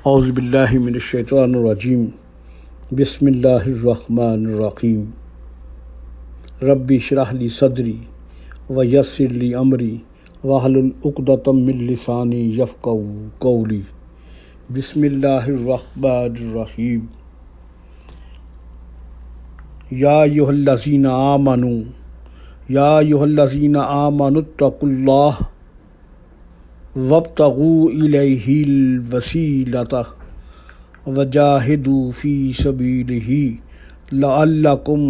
اعوذ باللہ من الشیطان الرجیم بسم اللہ الرحمن الرحیم ربی اشرح لی صدری ویسر لی امری واحلل عقدۃ من لسانی یفقہوا قولی بسم اللہ الرحمن الرحیم یا ایھا الذین آمنوا اتقوا اللہ وابتغوا الیہ الوسیلۃ وجاہدوا فی سبیلہ لعلکم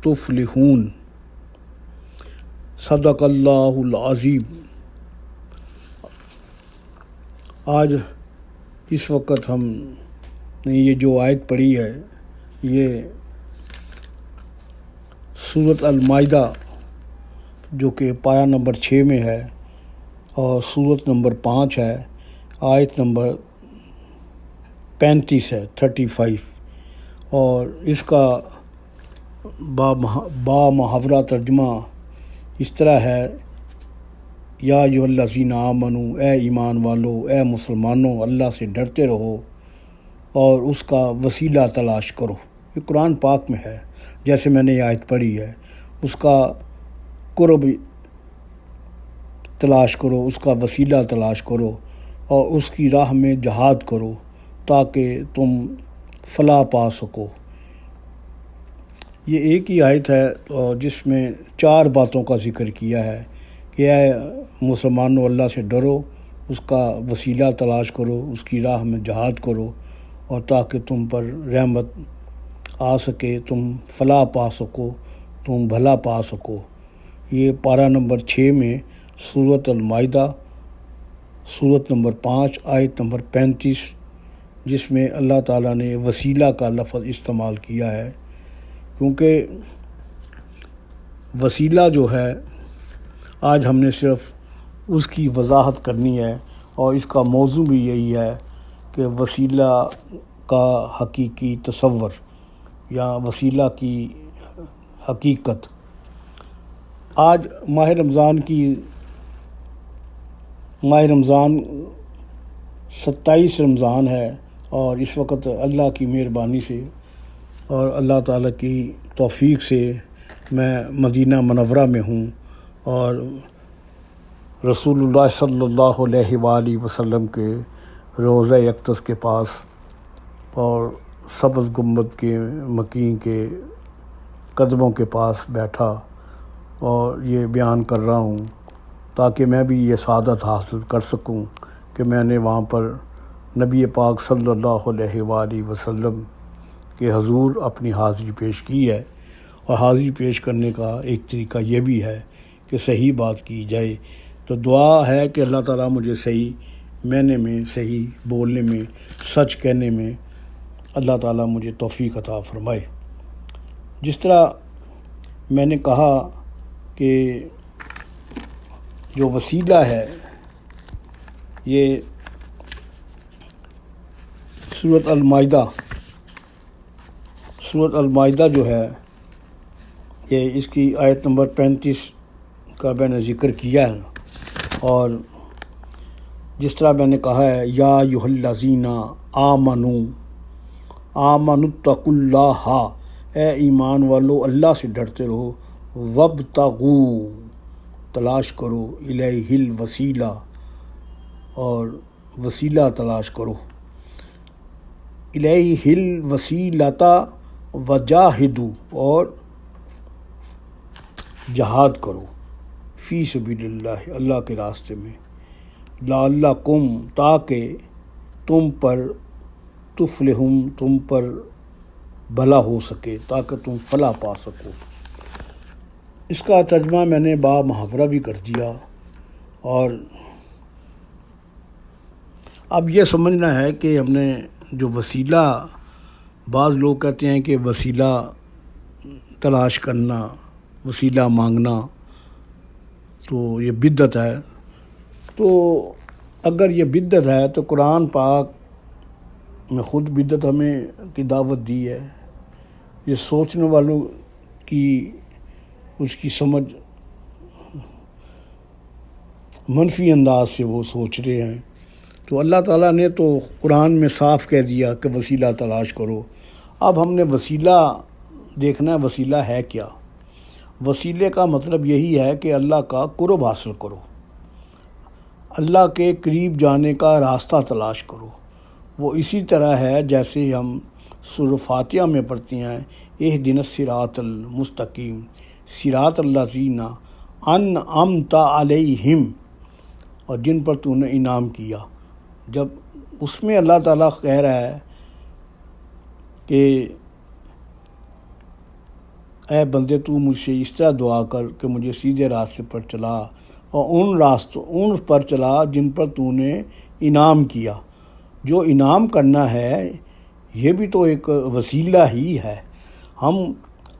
تفلحون۔ صدق اللہ العظیم۔ آج اس وقت ہم نے یہ جو آیت پڑھی ہے یہ سورۃ المائدہ جو کہ پارہ نمبر 6 میں ہے اور سورت نمبر 5 ہے، آیت نمبر 35 ہے 35، اور اس کا با محاورہ ترجمہ اس طرح ہے: یا ایھا الذین آمنوا، اے ایمان والو، اے مسلمانوں، اللہ سے ڈرتے رہو اور اس کا وسیلہ تلاش کرو۔ یہ قرآن پاک میں ہے، جیسے میں نے یہ آیت پڑھی ہے، اس کا قرب تلاش کرو، اس کا وسیلہ تلاش کرو اور اس کی راہ میں جہاد کرو تاکہ تم فلاح پا سکو۔ یہ ایک ہی آیت ہے اور جس میں 4 باتوں کا ذکر کیا ہے کہ اے مسلمانوں، اللہ سے ڈرو، اس کا وسیلہ تلاش کرو، اس کی راہ میں جہاد کرو اور تاکہ تم پر رحمت آ سکے، تم فلاح پا سکو، تم بھلا پا سکو۔ یہ پارہ نمبر 6 میں سورۃ المائدہ، سورت نمبر 5، آیت نمبر 35، جس میں اللہ تعالیٰ نے وسیلہ کا لفظ استعمال کیا ہے، کیونکہ وسیلہ جو ہے آج ہم نے صرف اس کی وضاحت کرنی ہے، اور اس کا موضوع بھی یہی ہے کہ وسیلہ کا حقیقی تصور یا وسیلہ کی حقیقت۔ آج ماہ رمضان 27 رمضان ہے، اور اس وقت اللہ کی مہربانی سے اور اللہ تعالیٰ کی توفیق سے میں مدینہ منورہ میں ہوں، اور رسول اللہ صلی اللہ علیہ وآلہ وسلم کے روضہ اقدس کے پاس اور سبز گنبد کے مکین کے قدموں کے پاس بیٹھا اور یہ بیان کر رہا ہوں تاکہ میں بھی یہ سعادت حاصل کر سکوں کہ میں نے وہاں پر نبی پاک صلی اللہ علیہ وآلہ وسلم کے حضور اپنی حاضری پیش کی ہے، اور حاضری پیش کرنے کا ایک طریقہ یہ بھی ہے کہ صحیح بات کی جائے۔ تو دعا ہے کہ اللہ تعالیٰ مجھے صحیح معنی میں، صحیح بولنے میں، سچ کہنے میں اللہ تعالیٰ مجھے توفیق عطا فرمائے۔ جس طرح میں نے کہا کہ جو وسیلہ ہے یہ سورۃ المائدہ جو ہے یہ اس کی آیت نمبر 35 کا میں نے ذکر کیا ہے، اور جس طرح میں نے کہا ہے یا ایھا الذین آمنوا اتقوا اللہ، اے ایمان والو، اللہ سے ڈرتے رہو، وابتغوا، تلاش کرو، الیہ الوسیلہ، اور وسیلہ تلاش کرو، الیہ الوسیلۃ وجاہدوا، اور جہاد کرو، فی سبیل اللہ، اللہ کے راستے میں، لعلکم، تاکہ تم پر تفلحون، تم پر بھلا ہو سکے، تاکہ تم فلاح پا سکو۔ اس کا ترجمہ میں نے با محاورہ بھی کر دیا، اور اب یہ سمجھنا ہے کہ ہم نے جو وسیلہ، بعض لوگ کہتے ہیں کہ وسیلہ تلاش کرنا، وسیلہ مانگنا تو یہ بدعت ہے۔ تو اگر یہ بدعت ہے تو قرآن پاک میں خود بدعت ہمیں کی دعوت دی ہے۔ یہ سوچنے والوں کی اس کی سمجھ منفی انداز سے وہ سوچ رہے ہیں، تو اللہ تعالیٰ نے تو قرآن میں صاف کہہ دیا کہ وسیلہ تلاش کرو۔ اب ہم نے وسیلہ دیکھنا ہے، وسیلہ ہے کیا؟ وسیلے کا مطلب یہی ہے کہ اللہ کا قرب حاصل کرو، اللہ کے قریب جانے کا راستہ تلاش کرو۔ وہ اسی طرح ہے جیسے ہم سورہ فاتحہ میں پڑھتے ہیں، اہدنا الصراط المستقیم صراط الذین انعمت علیہم، اور جن پر تو نے انعام کیا۔ جب اس میں اللہ تعالیٰ کہہ رہا ہے کہ اے بندے تو مجھ سے اس طرح دعا کر کہ مجھے سیدھے راستے پر چلا، اور ان پر چلا جن پر تو نے انعام کیا۔ جو انعام کرنا ہے یہ بھی تو ایک وسیلہ ہی ہے۔ ہم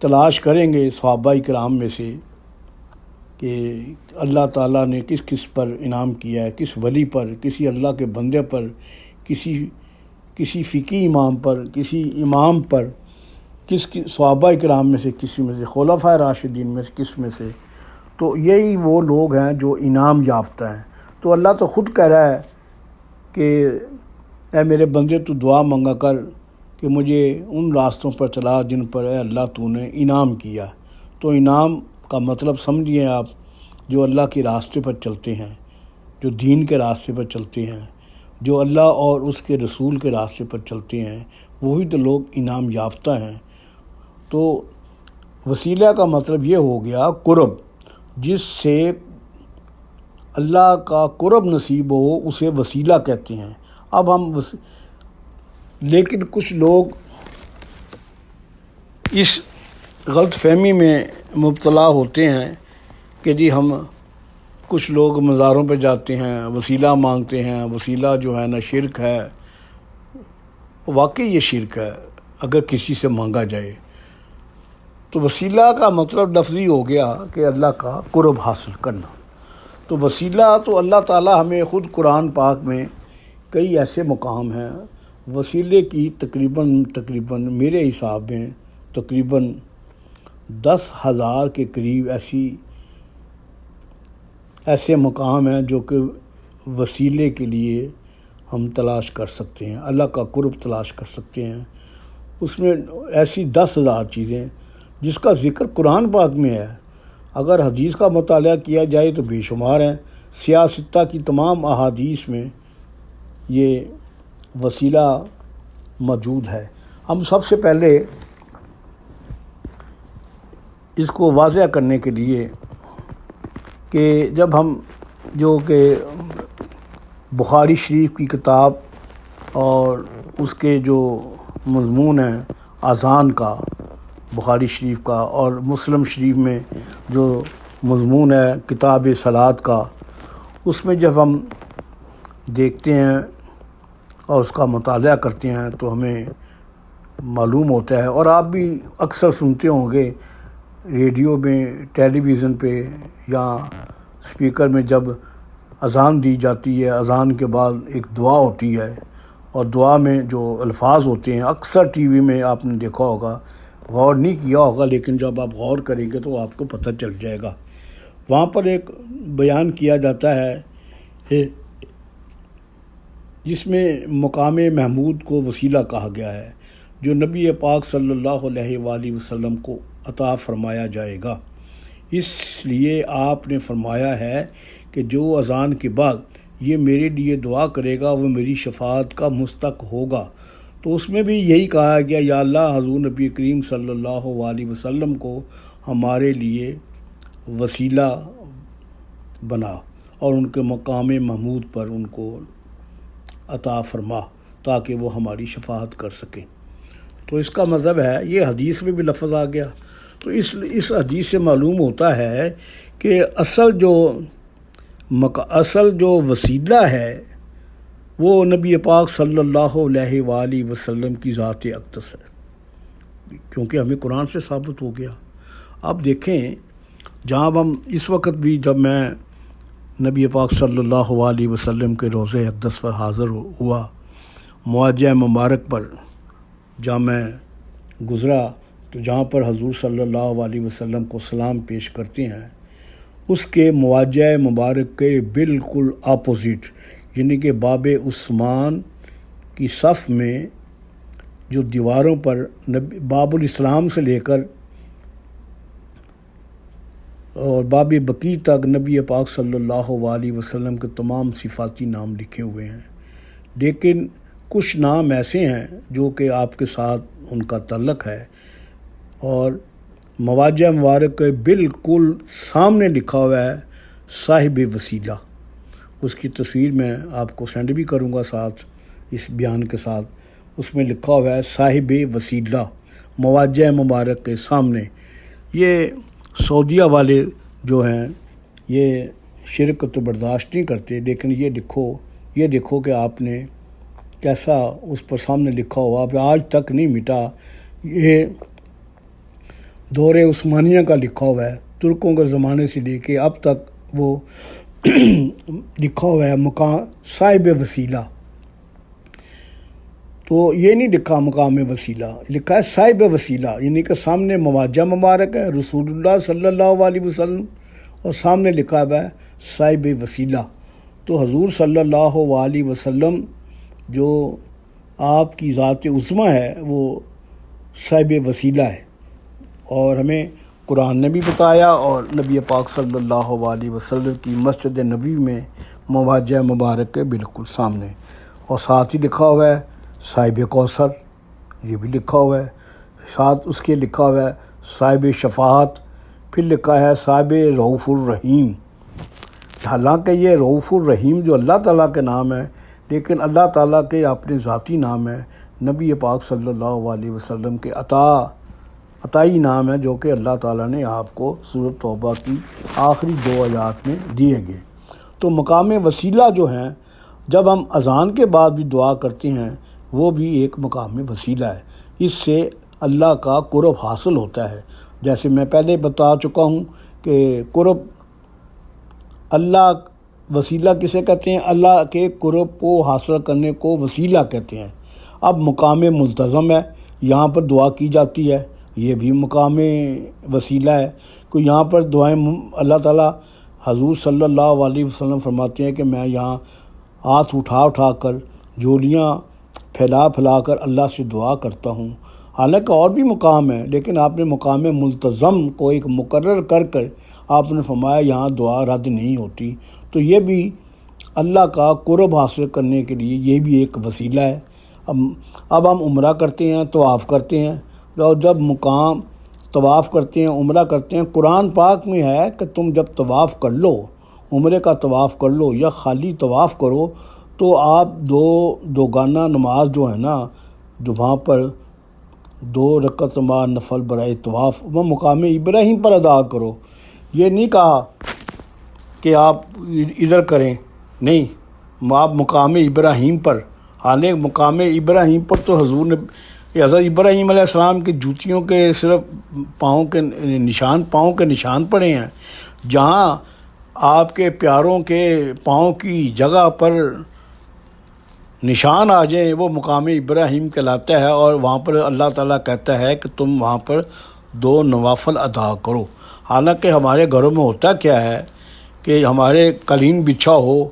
تلاش کریں گے صحابہ کرام میں سے کہ اللہ تعالیٰ نے کس کس پر انعام کیا ہے، کس ولی پر، کسی اللہ کے بندے پر، کسی فقی امام پر، کسی امام پر، صحابہ کرام میں سے کسی میں سے، خلفائے راشدین میں سے کس میں سے۔ تو یہی وہ لوگ ہیں جو انعام یافتہ ہیں۔ تو اللہ تو خود کہہ رہا ہے کہ اے میرے بندے تو دعا منگا کر کہ مجھے ان راستوں پر چلا جن پر اے اللہ تو نے انعام کیا۔ تو انعام کا مطلب سمجھیے آپ، جو اللہ کے راستے پر چلتے ہیں، جو دین کے راستے پر چلتے ہیں، جو اللہ اور اس کے رسول کے راستے پر چلتے ہیں، وہی تو لوگ انعام یافتہ ہیں۔ تو وسیلہ کا مطلب یہ ہو گیا قرب، جس سے اللہ کا قرب نصیب ہو اسے وسیلہ کہتے ہیں۔ اب لیکن کچھ لوگ اس غلط فہمی میں مبتلا ہوتے ہیں کہ جی ہم کچھ لوگ مزاروں پہ جاتے ہیں، وسیلہ مانگتے ہیں، وسیلہ جو ہے نا شرک ہے۔ واقعی یہ شرک ہے اگر کسی سے مانگا جائے۔ تو وسیلہ کا مطلب لفظی ہو گیا کہ اللہ کا قرب حاصل کرنا۔ تو وسیلہ تو اللہ تعالیٰ ہمیں خود قرآن پاک میں کئی ایسے مقام ہیں، وسیلے کی تقریباً میرے حساب میں تقریباً 10,000 کے قریب ایسے مقام ہیں جو کہ وسیلے کے لیے ہم تلاش کر سکتے ہیں، اللہ کا قرب تلاش کر سکتے ہیں۔ اس میں ایسی 10,000 چیزیں جس کا ذکر قرآن پاک میں ہے، اگر حدیث کا مطالعہ کیا جائے تو بے شمار ہیں۔ سیاستہ کی تمام احادیث میں یہ وسیلہ موجود ہے۔ ہم سب سے پہلے اس کو واضح کرنے کے لیے کہ جب ہم جو کہ بخاری شریف کی کتاب اور اس کے جو مضمون ہیں اذان کا، بخاری شریف کا، اور مسلم شریف میں جو مضمون ہے کتاب صلاۃ کا، اس میں جب ہم دیکھتے ہیں اور اس کا مطالعہ کرتے ہیں تو ہمیں معلوم ہوتا ہے، اور آپ بھی اکثر سنتے ہوں گے ریڈیو میں، ٹیلی ویژن پہ یا اسپیکر میں، جب اذان دی جاتی ہے، اذان کے بعد ایک دعا ہوتی ہے، اور دعا میں جو الفاظ ہوتے ہیں اکثر ٹی وی میں آپ نے دیکھا ہوگا، غور نہیں کیا ہوگا لیکن جب آپ غور کریں گے تو آپ کو پتہ چل جائے گا۔ وہاں پر ایک بیان کیا جاتا ہے جس میں مقام محمود کو وسیلہ کہا گیا ہے، جو نبی پاک صلی اللہ علیہ وآلہ وسلم کو عطا فرمایا جائے گا۔ اس لیے آپ نے فرمایا ہے کہ جو اذان کے بعد یہ میرے لیے دعا کرے گا وہ میری شفاعت کا مستحق ہوگا۔ تو اس میں بھی یہی کہا گیا، یا اللہ حضور نبی کریم صلی اللہ علیہ وسلم کو ہمارے لیے وسیلہ بنا اور ان کے مقام محمود پر ان کو عطا فرما تاکہ وہ ہماری شفاعت کر سکیں۔ تو اس کا مطلب ہے، یہ حدیث میں بھی لفظ آ گیا، تو اس حدیث سے معلوم ہوتا ہے کہ اصل جو وسیلہ ہے وہ نبی پاک صلی اللہ علیہ وآلہ وسلم کی ذات اقدس ہے، کیونکہ ہمیں قرآن سے ثابت ہو گیا۔ آپ دیکھیں، جہاں ہم اس وقت بھی، جب میں نبی پاک صلی اللہ علیہ وسلم کے روضہ اقدس پر حاضر ہوا، معجہ مبارک پر جہاں میں گزرا، تو جہاں پر حضور صلی اللہ علیہ وسلم کو سلام پیش کرتے ہیں، اس کے معجہ مبارک کے بالکل اپوزٹ، یعنی کہ باب عثمان کی صف میں جو دیواروں پر باب الاسلام سے لے کر اور باب بقی تک نبی پاک صلی اللہ علیہ وسلم کے تمام صفاتی نام لکھے ہوئے ہیں، لیکن کچھ نام ایسے ہیں جو کہ آپ کے ساتھ ان کا تعلق ہے، اور مواجہ مبارک کے بالکل سامنے لکھا ہوا ہے صاحب وسیلہ۔ اس کی تصویر میں آپ کو سینڈ بھی کروں گا ساتھ اس بیان کے ساتھ۔ اس میں لکھا ہوا ہے صاحب وسیلہ، مواجہ مبارک کے سامنے۔ یہ سعودیہ والے جو ہیں یہ شرک تو برداشت نہیں کرتے، لیکن یہ دیکھو کہ آپ نے کیسا اس پر سامنے لکھا ہوا، آج تک نہیں مٹا۔ یہ دور عثمانیہ کا لکھا ہوا ہے، ترکوں کے زمانے سے لے کے اب تک وہ لکھا ہوا ہے مقام صاحب وسیلہ۔ تو یہ نہیں لکھا مقام وسیلہ، لکھا ہے صاحب وسیلہ، یعنی کہ سامنے مواجہ مبارک ہے رسول اللہ صلی اللہ علیہ وسلم، اور سامنے لکھا ہوا ہے صاحب وسیلہ۔ تو حضور صلی اللہ علیہ وسلم جو آپ کی ذات عظمیٰ ہے وہ صاحب وسیلہ ہے، اور ہمیں قرآن نے بھی بتایا، اور نبی پاک صلی اللہ علیہ وسلم کی مسجد نبوی میں مواجہ مبارک کے بالکل سامنے، اور ساتھ ہی لکھا ہوا ہے صاحب کوثر، یہ بھی لکھا ہوا ہے، ساتھ اس کے لکھا ہوا ہے صاحب شفاعت، پھر لکھا ہے صاحب رؤوف الرحیم۔ حالانکہ یہ رؤوف الرحیم جو اللہ تعالیٰ کے نام ہے، لیکن اللہ تعالیٰ کے اپنے ذاتی نام ہے، نبی پاک صلی اللہ علیہ وسلم کے عطائی نام ہے، جو کہ اللہ تعالیٰ نے آپ کو سورۃ توبہ کی آخری 2 آیات میں دیے گئے۔ تو مقام وسیلہ جو ہیں، جب ہم اذان کے بعد بھی دعا کرتے ہیں، وہ بھی ایک مقام وسیلہ ہے، اس سے اللہ کا قرب حاصل ہوتا ہے۔ جیسے میں پہلے بتا چکا ہوں کہ قرب اللہ وسیلہ کسے کہتے ہیں؟ اللہ کے قرب کو حاصل کرنے کو وسیلہ کہتے ہیں۔ اب مقام ملتزم ہے، یہاں پر دعا کی جاتی ہے، یہ بھی مقام وسیلہ ہے۔ کوئی یہاں پر دعائیں اللہ تعالیٰ حضور صلی اللہ علیہ وسلم فرماتے ہیں کہ میں یہاں ہاتھ اٹھا کر جولیاں پھیلا کر اللہ سے دعا کرتا ہوں۔ حالانکہ اور بھی مقام ہے، لیکن آپ نے مقام ملتزم کو ایک مقرر کر آپ نے فرمایا یہاں دعا رد نہیں ہوتی۔ تو یہ بھی اللہ کا قرب حاصل کرنے کے لیے یہ بھی ایک وسیلہ ہے۔ اب ہم عمرہ کرتے ہیں، طواف کرتے ہیں، اور جب مقام طواف کرتے ہیں، عمرہ کرتے ہیں، قرآن پاک میں ہے کہ تم جب طواف کر لو، عمرے کا طواف کر لو یا خالی طواف کرو، تو آپ دو گانہ نماز جو ہے نا، جو وہاں پر 2 رکعت نفل برائے طواف، وہ مقام ابراہیم پر ادا کرو۔ یہ نہیں کہا کہ آپ ادھر کریں، نہیں، آپ مقام ابراہیم پر، حالانکہ مقام ابراہیم پر تو حضور نے حضرت ابراہیم علیہ السلام کی جوتیوں کے صرف پاؤں کے نشان پڑے ہیں۔ جہاں آپ کے پیاروں کے پاؤں کی جگہ پر نشان آ جائیں وہ مقام ابراہیم کہلاتا ہے، اور وہاں پر اللہ تعالیٰ کہتا ہے کہ تم وہاں پر 2 نوافل ادا کرو۔ حالانکہ ہمارے گھروں میں ہوتا کیا ہے کہ ہمارے قالین بچھا ہو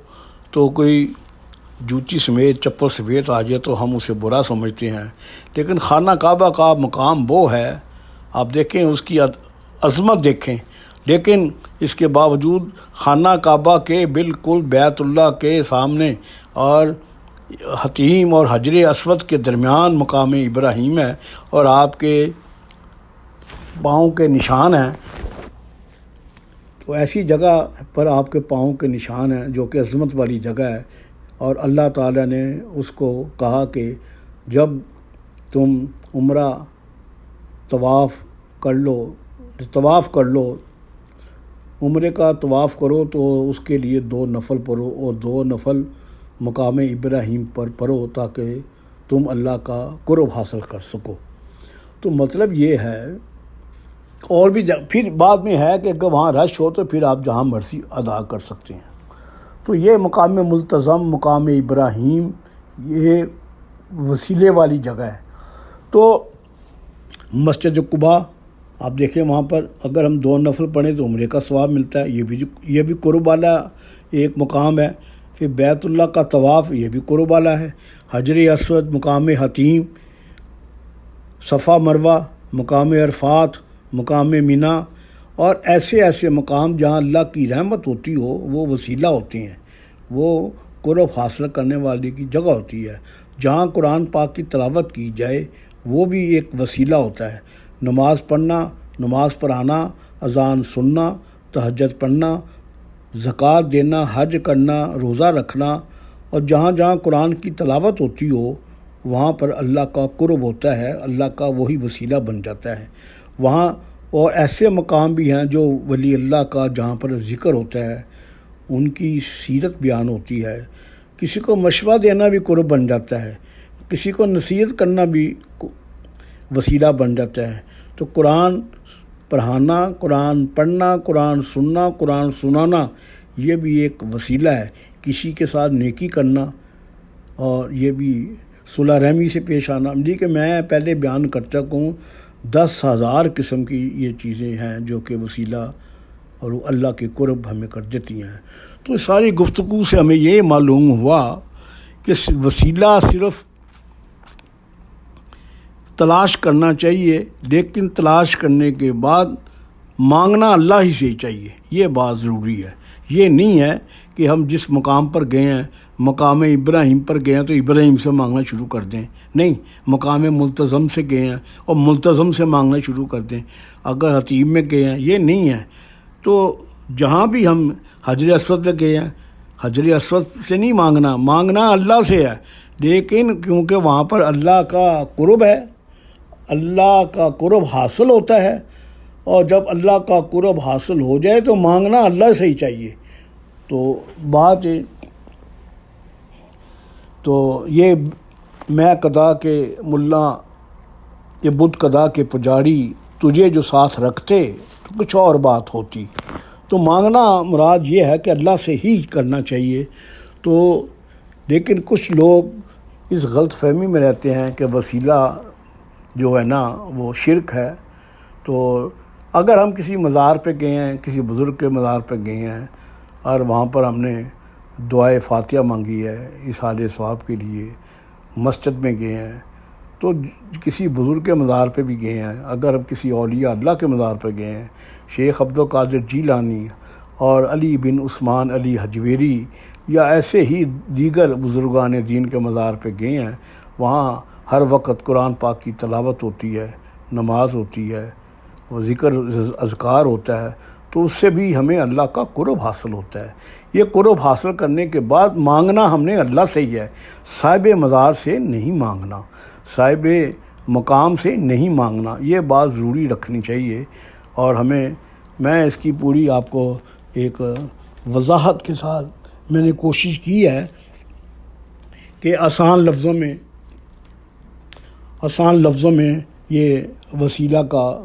تو کوئی جوتی سمیت چپل سمیت آ جائے تو ہم اسے برا سمجھتے ہیں، لیکن خانہ کعبہ کا مقام وہ ہے، آپ دیکھیں اس کی عظمت دیکھیں، لیکن اس کے باوجود خانہ کعبہ کے بالکل بیت اللہ کے سامنے اور حتیم اور حجر اسود کے درمیان مقام ابراہیم ہے، اور آپ کے پاؤں کے نشان ہیں۔ تو ایسی جگہ پر آپ کے پاؤں کے نشان ہیں جو کہ عظمت والی جگہ ہے، اور اللہ تعالیٰ نے اس کو کہا کہ جب تم عمرہ طواف کر لو، عمرے کا طواف کرو تو اس کے لیے 2 نفل پڑھو، اور 2 نفل مقام ابراہیم پر پڑھو تاکہ تم اللہ کا قرب حاصل کر سکو۔ تو مطلب یہ ہے، اور بھی پھر بعد میں ہے کہ اگر وہاں رش ہو تو پھر آپ جہاں مرضی ادا کر سکتے ہیں۔ تو یہ مقام ملتزم، مقام ابراہیم، یہ وسیلے والی جگہ ہے۔ تو مسجد قباء آپ دیکھیں، وہاں پر اگر ہم 2 نفل پڑھیں تو عمرے کا ثواب ملتا ہے، یہ بھی قرب والا ایک مقام ہے۔ پھر بیت اللہ کا طواف یہ بھی قرب والا ہے، حجر اسود، مقام حتیم، صفا مروہ، مقام عرفات، مقام مینا، اور ایسے ایسے مقام جہاں اللہ کی رحمت ہوتی ہو وہ وسیلہ ہوتے ہیں، وہ قرب حاصل کرنے والے کی جگہ ہوتی ہے۔ جہاں قرآن پاک کی تلاوت کی جائے وہ بھی ایک وسیلہ ہوتا ہے۔ نماز پڑھنا، نماز پڑھانا، اذان سننا، تہجد پڑھنا، زکوٰۃ دینا، حج کرنا، روزہ رکھنا، اور جہاں جہاں قرآن کی تلاوت ہوتی ہو وہاں پر اللہ کا قرب ہوتا ہے، اللہ کا وہی وسیلہ بن جاتا ہے وہاں۔ اور ایسے مقام بھی ہیں جو ولی اللہ کا جہاں پر ذکر ہوتا ہے، ان کی سیرت بیان ہوتی ہے، کسی کو مشورہ دینا بھی قرب بن جاتا ہے، کسی کو نصیحت کرنا بھی وسیلہ بن جاتا ہے۔ تو قرآن پڑھانا، قرآن پڑھنا، قرآن سننا، قرآن سنانا یہ بھی ایک وسیلہ ہے، کسی کے ساتھ نیکی کرنا، اور یہ بھی صلح رحمی سے پیش آنا۔ کہ میں پہلے بیان کر چکا ہوں 10,000 قسم کی یہ چیزیں ہیں جو کہ وسیلہ اور اللہ کے قرب ہمیں کر دیتی ہیں۔ تو ساری گفتگو سے ہمیں یہ معلوم ہوا کہ وسیلہ صرف تلاش کرنا چاہیے، لیکن تلاش کرنے کے بعد مانگنا اللہ ہی سے چاہیے، یہ بات ضروری ہے۔ یہ نہیں ہے کہ ہم جس مقام پر گئے ہیں، مقام ابراہیم پر گئے ہیں تو ابراہیم سے مانگنا شروع کر دیں، نہیں، مقام ملتزم سے گئے ہیں اور ملتزم سے مانگنا شروع کر دیں، اگر حتیم میں گئے ہیں، یہ نہیں ہے۔ تو جہاں بھی ہم حجر اسود میں گئے ہیں، حجر اسود سے نہیں مانگنا، مانگنا اللہ سے ہے، لیکن کیونکہ وہاں پر اللہ کا قرب ہے، اللہ کا قرب حاصل ہوتا ہے، اور جب اللہ کا قرب حاصل ہو جائے تو مانگنا اللہ سے ہی چاہیے۔ تو بات تو یہ میں قدا کے ملا، یہ بدھ قدا کے پجاری تجھے جو ساتھ رکھتے تو کچھ اور بات ہوتی۔ تو مانگنا مراد یہ ہے کہ اللہ سے ہی کرنا چاہیے۔ تو لیکن کچھ لوگ اس غلط فہمی میں رہتے ہیں کہ وسیلہ جو ہے نا وہ شرک ہے۔ تو اگر ہم کسی مزار پہ گئے ہیں، کسی بزرگ کے مزار پہ گئے ہیں اور وہاں پر ہم نے دعائے فاتحہ مانگی ہے ایصال ثواب کے لیے، مسجد میں گئے ہیں، تو کسی بزرگ کے مزار پہ بھی گئے ہیں، اگر ہم کسی اولیاء اللہ کے مزار پہ گئے ہیں، شیخ عبدالقادر جیلانی اور علی بن عثمان علی حجویری یا ایسے ہی دیگر بزرگان دین کے مزار پہ گئے ہیں، وہاں ہر وقت قرآن پاک کی تلاوت ہوتی ہے، نماز ہوتی ہے، وہ ذکر اذکار ہوتا ہے، تو اس سے بھی ہمیں اللہ کا قرب حاصل ہوتا ہے۔ یہ قرب حاصل کرنے کے بعد مانگنا ہم نے اللہ سے ہی ہے، صاحب مزار سے نہیں مانگنا، صاحب مقام سے نہیں مانگنا، یہ بات ضروری رکھنی چاہیے۔ اور میں اس کی پوری آپ کو ایک وضاحت کے ساتھ میں نے کوشش کی ہے کہ آسان لفظوں میں یہ وسیلہ کا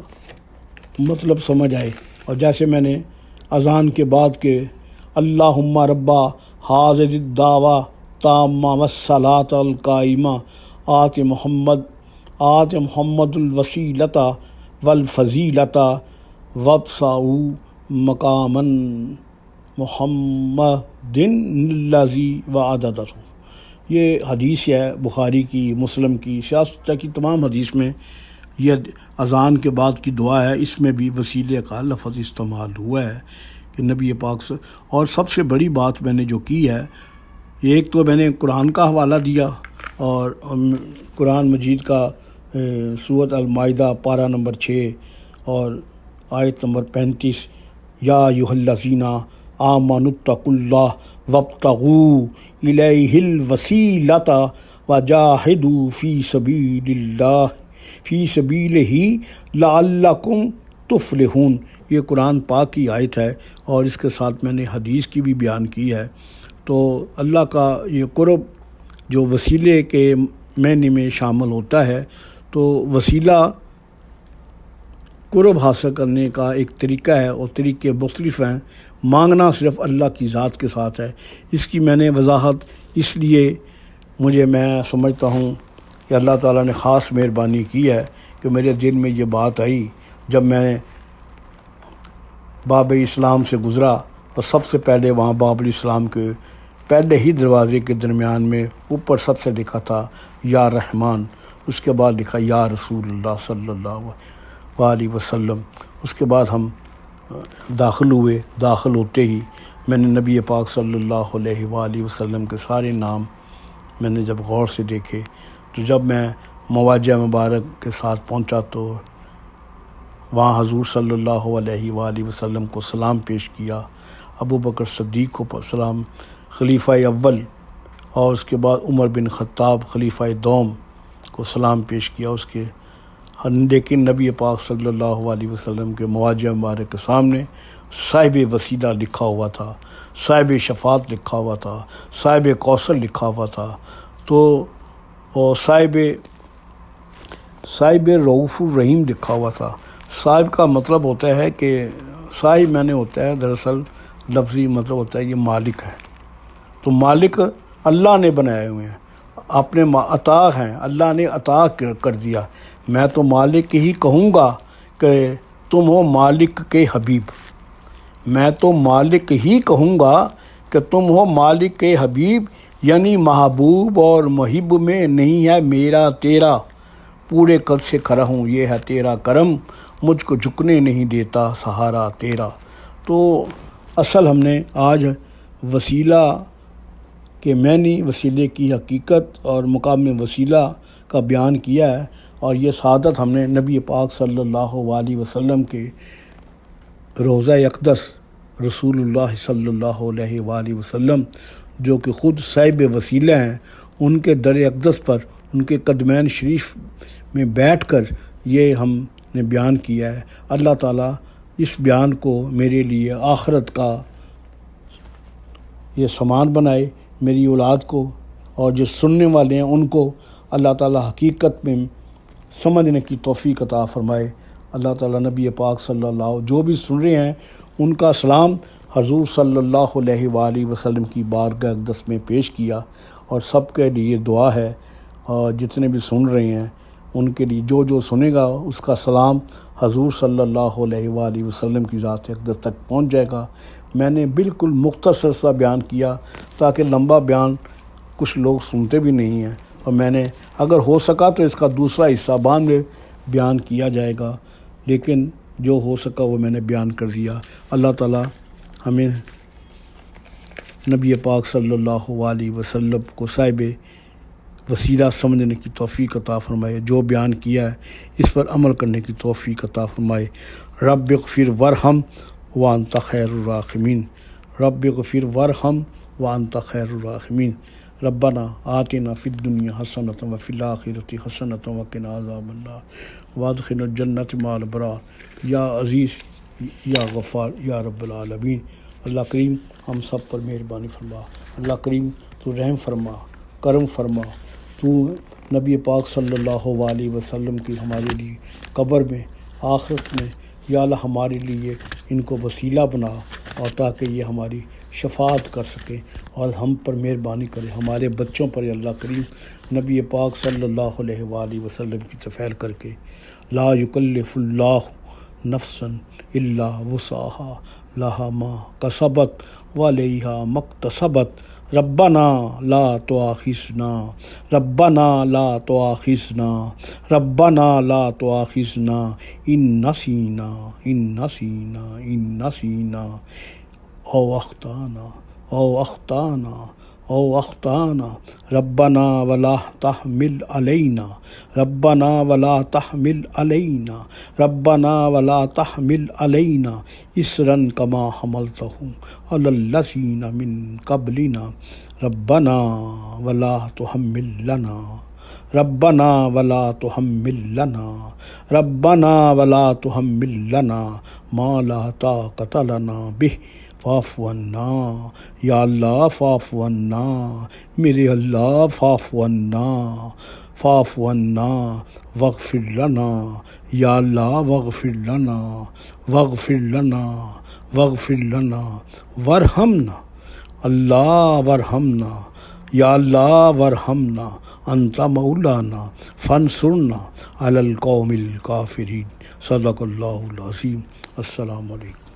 مطلب سمجھ آئے۔ اور جیسے میں نے اذان کے بعد کے اللہم ربا حاضر الدعوی تامہ والصلاۃ القائمہ آت محمد الوسیلۃ والفضیلۃ وابعثہ مقاما محمد الذی وعدہ، یہ حدیث ہے بخاری کی، مسلم کی، سیاستہ کی تمام حدیث میں یہ اذان کے بعد کی دعا ہے، اس میں بھی وسیلے کا لفظ استعمال ہوا ہے کہ نبی پاک سے۔ اور سب سے بڑی بات میں نے جو کی ہے، ایک تو میں نے قرآن کا حوالہ دیا، اور قرآن مجید کا سورۃ المائدہ پارہ نمبر 6 اور آیت نمبر 35، یا ایھا الذین آمنوا اتقوا اللہ وابتغوا الیہ الوسیلۃ وجاہدوا فی سبیلہ لعلکم تفلحون، یہ قرآن پاک کی آیت ہے، اور اس کے ساتھ میں نے حدیث کی بھی بیان کی ہے۔ تو اللہ کا یہ قرب جو وسیلے کے معنی میں شامل ہوتا ہے، تو وسیلہ قرب حاصل کرنے کا ایک طریقہ ہے، اور طریقے مختلف ہیں۔ مانگنا صرف اللہ کی ذات کے ساتھ ہے۔ اس کی میں نے وضاحت اس لیے میں سمجھتا ہوں کہ اللہ تعالیٰ نے خاص مہربانی کی ہے کہ میرے دل میں یہ بات آئی جب میں نے باب اسلام سے گزرا، اور سب سے پہلے وہاں باب الاسلام کے پہلے ہی دروازے کے درمیان میں اوپر سب سے لکھا تھا یا رحمان، اس کے بعد لکھا یا رسول اللہ صلی اللہ علیہ وسلم۔ اس کے بعد ہم داخل ہوئے۔ داخل ہوتے ہی میں نے نبی پاک صلی اللہ علیہ وآلہ وسلم کے سارے نام میں نے جب غور سے دیکھے، تو جب میں مواجہ مبارک کے ساتھ پہنچا تو وہاں حضور صلی اللہ علیہ وآلہ وسلم کو سلام پیش کیا، ابو بکر صدیق کو سلام، خلیفہ اول اور اس کے بعد عمر بن خطاب خلیفہ دوم کو سلام پیش کیا اس کے، لیکن نبی پاک صلی اللہ علیہ وسلم کے مواجہ مبارک کے سامنے صاحب وسیلہ لکھا ہوا تھا، صاحب شفاعت لکھا ہوا تھا، صاحب کوثر لکھا ہوا تھا، تو اور صاحب رؤوف الرحیم لکھا ہوا تھا۔ صاحب کا مطلب ہوتا ہے کہ صاحب میں نے ہوتا ہے دراصل لفظی مطلب ہوتا ہے یہ مالک ہے، تو مالک اللہ نے بنائے ہوئے ہیں، اپنے عطا ہیں، اللہ نے عطا کر دیا۔ میں تو مالک ہی کہوں گا کہ تم ہو مالک کے حبیب، میں تو مالک ہی کہوں گا کہ تم ہو مالک کے حبیب، یعنی محبوب اور محب میں نہیں ہے میرا تیرا، پورے قد سے کھڑا ہوں یہ ہے تیرا کرم، مجھ کو جھکنے نہیں دیتا سہارا تیرا۔ تو اصل ہم نے آج وسیلہ کے معنی، وسیلے کی حقیقت اور مقام وسیلہ کا بیان کیا ہے، اور یہ سعادت ہم نے نبی پاک صلی اللہ علیہ وسلم کے روضہ اقدس رسول اللہ صلی اللہ علیہ وآلہ وسلم جو کہ خود صاحب وسیلہ ہیں، ان کے در اقدس پر، ان کے قدمین شریف میں بیٹھ کر یہ ہم نے بیان کیا ہے۔ اللہ تعالیٰ اس بیان کو میرے لیے آخرت کا یہ سامان بنائے، میری اولاد کو اور جو سننے والے ہیں ان کو اللہ تعالیٰ حقیقت میں سمجھنے کی توفیق عطا فرمائے۔ اللہ تعالیٰ نبی پاک صلی اللہ جو بھی سن رہے ہیں ان کا سلام حضور صلی اللہ علیہ وآلہ وسلم کی بارگاہ اقدس میں پیش کیا، اور سب کے لیے دعا ہے، اور جتنے بھی سن رہے ہیں ان کے لیے جو سنے گا اس کا سلام حضور صلی اللہ علیہ وآلہ وسلم کی ذات اقدس تک پہنچ جائے گا۔ میں نے بالکل مختصر سا بیان کیا تاکہ لمبا بیان کچھ لوگ سنتے بھی نہیں ہیں، اور میں نے اگر ہو سکا تو اس کا دوسرا حصہ بعد میں بیان کیا جائے گا، لیکن جو ہو سکا وہ میں نے بیان کر دیا۔ اللہ تعالیٰ ہمیں نبی پاک صلی اللہ علیہ وسلم کو صاحب وسیلہ سمجھنے کی توفیق عطا فرمائے، جو بیان کیا ہے اس پر عمل کرنے کی توفیق عطا فرمائے۔ رب اغفر ورحم وانت خیر الراحمین، رب اغفر ورحم وانت خیر الراحمین، ربنا آتنا فی الدنیا حسنۃ وفی الآخرۃ حسنۃ وقنا عذاب النار وادخلنا الجنۃ مع الابرار، یا عزیز یا غفار یا رب العالمین۔ اللہ کریم ہم سب پر مہربانی فرما، اللہ کریم تو رحم فرما، کرم فرما، تو نبی پاک صلی اللہ علیہ وسلم کی ہمارے لیے قبر میں، آخرت میں یا اللہ ہمارے لیے ان کو وسیلہ بنا، اور تاکہ یہ ہماری شفاعت کر سکے اور ہم پر مہربانی کرے، ہمارے بچوں پر اللہ کریم نبی پاک صلی اللہ علیہ وآلہ وسلم کی تفعیل کر کے لا یکلف اللہ نفسا الا وسعها لها ما کسبت وعلیہا ما اکتسبت، ربنا لا تؤاخذنا، ربنا لا تؤاخذنا، ربنا لا تؤاخذنا ان نسینا ان نسینا ان نسینا او اخطانا او اخطانا او اخطانا، ربنا ولا تحمل علینا، ربنا ولا تحمل علینا، ربنا ولا تحمل علینا اصرا کما حملتہ علی الذین من قبلنا، ربنا ولا تحملنا، ربنا ولا تحملنا، ربنا ولا تحملنا ما لا طاقت لنا به فاعف عنا، یا اللہ فاعف عنا، میرے اللہ فاعف عنا، فاعف عنا واغفر لنا، یا اللہ واغفر لنا، واغفر لنا، واغفر لنا وارحمنا، اللہ وارحمنا، یا اللہ وارحمنا، انت مولانا فانصرنا علی القوم الکافرین۔ صدق اللہ العظیم۔ السلام علیکم۔